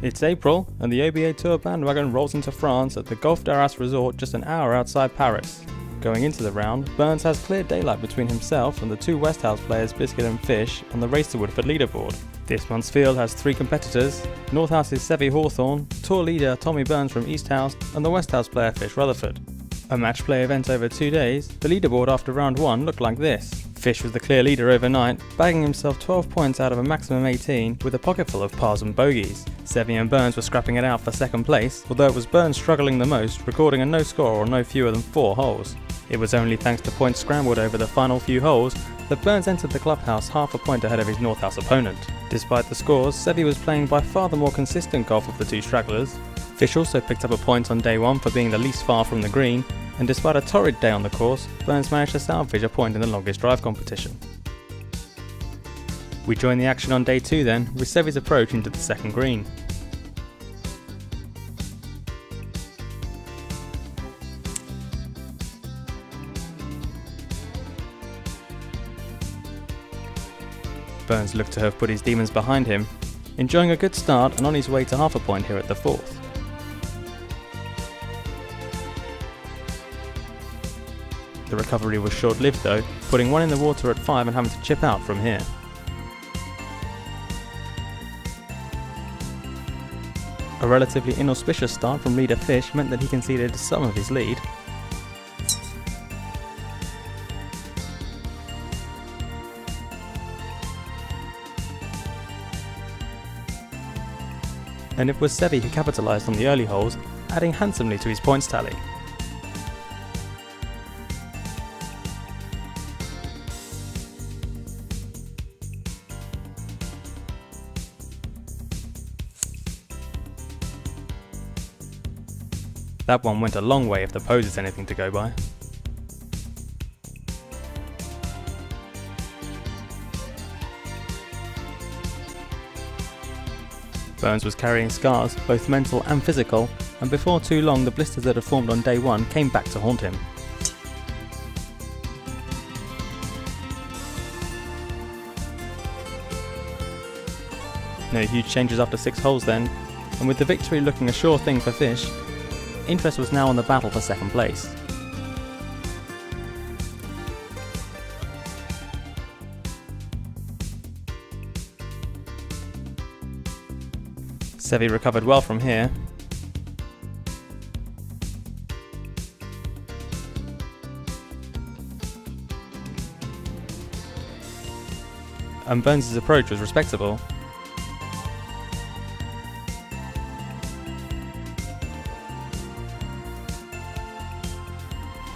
It's April, and the OBA Tour bandwagon rolls into France at the Golf d'Arras resort just an hour outside Paris. Going into the round, Burns has clear daylight between himself and the two Westhouse players Biscuit and Fish on the Race to Woodford leaderboard. This month's field has three competitors: Northhouse's Seve Hawthorne, Tour leader Tommy Burns from Easthouse, and the Westhouse player Fish Rutherford. A match play event over 2 days, the leaderboard after round 1 looked like this. Fish was the clear leader overnight, bagging himself 12 points out of a maximum 18 with a pocketful of pars and bogeys. Seve and Burns were scrapping it out for second place, although it was Burns struggling the most, recording a no score on no fewer than 4 holes. It was only thanks to points scrambled over the final few holes that Burns entered the clubhouse half a point ahead of his Northhouse opponent. Despite the scores, Seve was playing by far the more consistent golf of the two stragglers. Fish also picked up a point on day 1 for being the least far from the green, and despite a torrid day on the course, Burns managed to salvage a point in the longest drive competition. We join the action on day 2 then, with Seve's approach into the second green. Burns looked to have put his demons behind him, enjoying a good start and on his way to half a point here at the 4th. The recovery was short-lived though, putting one in the water at 5 and having to chip out from here. A relatively inauspicious start from leader Fish meant that he conceded some of his lead. And it was Seve who capitalised on the early holes, adding handsomely to his points tally. That one went a long way if the pose is anything to go by. Burns was carrying scars, both mental and physical, and before too long the blisters that had formed on day 1 came back to haunt him. No huge changes after 6 holes then, and with the victory looking a sure thing for Fish, interest was now on the battle for second place. Seve recovered well from here, and Burns' approach was respectable.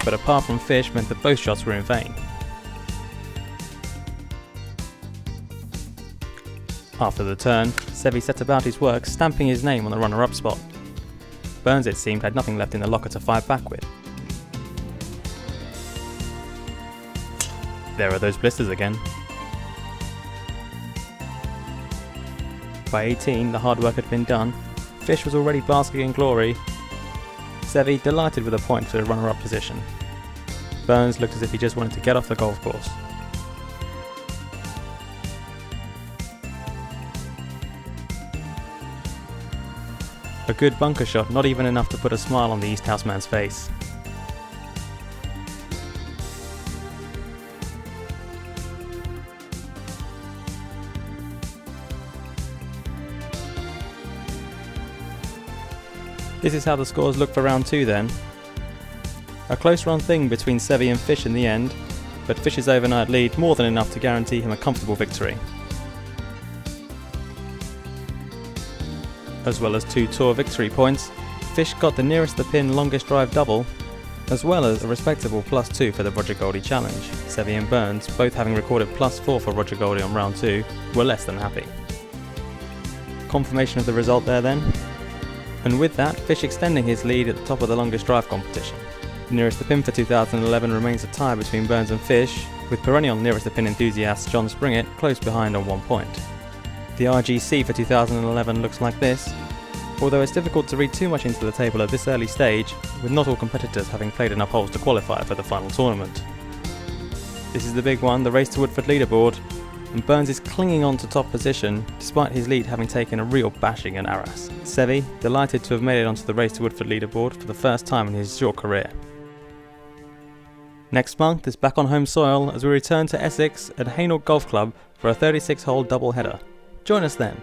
But apart from Fish meant that both shots were in vain. After the turn, Seve set about his work, stamping his name on the runner-up spot. Burns, it seemed, had nothing left in the locker to fight back with. There are those blisters again. By 18, the hard work had been done. Fish was already basking in glory. Seve delighted with a point for the runner-up position. Burns looked as if he just wanted to get off the golf course. A good bunker shot, not even enough to put a smile on the Easthouse man's face. This is how the scores look for round 2 then. A close run thing between Seve and Fish in the end, but Fish's overnight lead more than enough to guarantee him a comfortable victory. As well as 2 tour victory points, Fish got the nearest the pin longest drive double, as well as a respectable +2 for the Roger Goldie challenge. Seve and Burns, both having recorded +4 for Roger Goldie on round 2, were less than happy. Confirmation of the result there then. And with that, Fish extending his lead at the top of the longest drive competition. Nearest the pin for 2011 remains a tie between Burns and Fish, with perennial nearest the pin enthusiast John Springett close behind on 1 point. The RGC for 2011 looks like this, although it's difficult to read too much into the table at this early stage, with not all competitors having played enough holes to qualify for the final tournament. This is the big one, the Race to Woodford leaderboard, and Burns is clinging on to top position despite his lead having taken a real bashing at Arras. Seve delighted to have made it onto the Race to Woodford leaderboard for the first time in his short career. Next month is back on home soil as we return to Essex at Hainault Golf Club for a 36-hole double header. Join us then.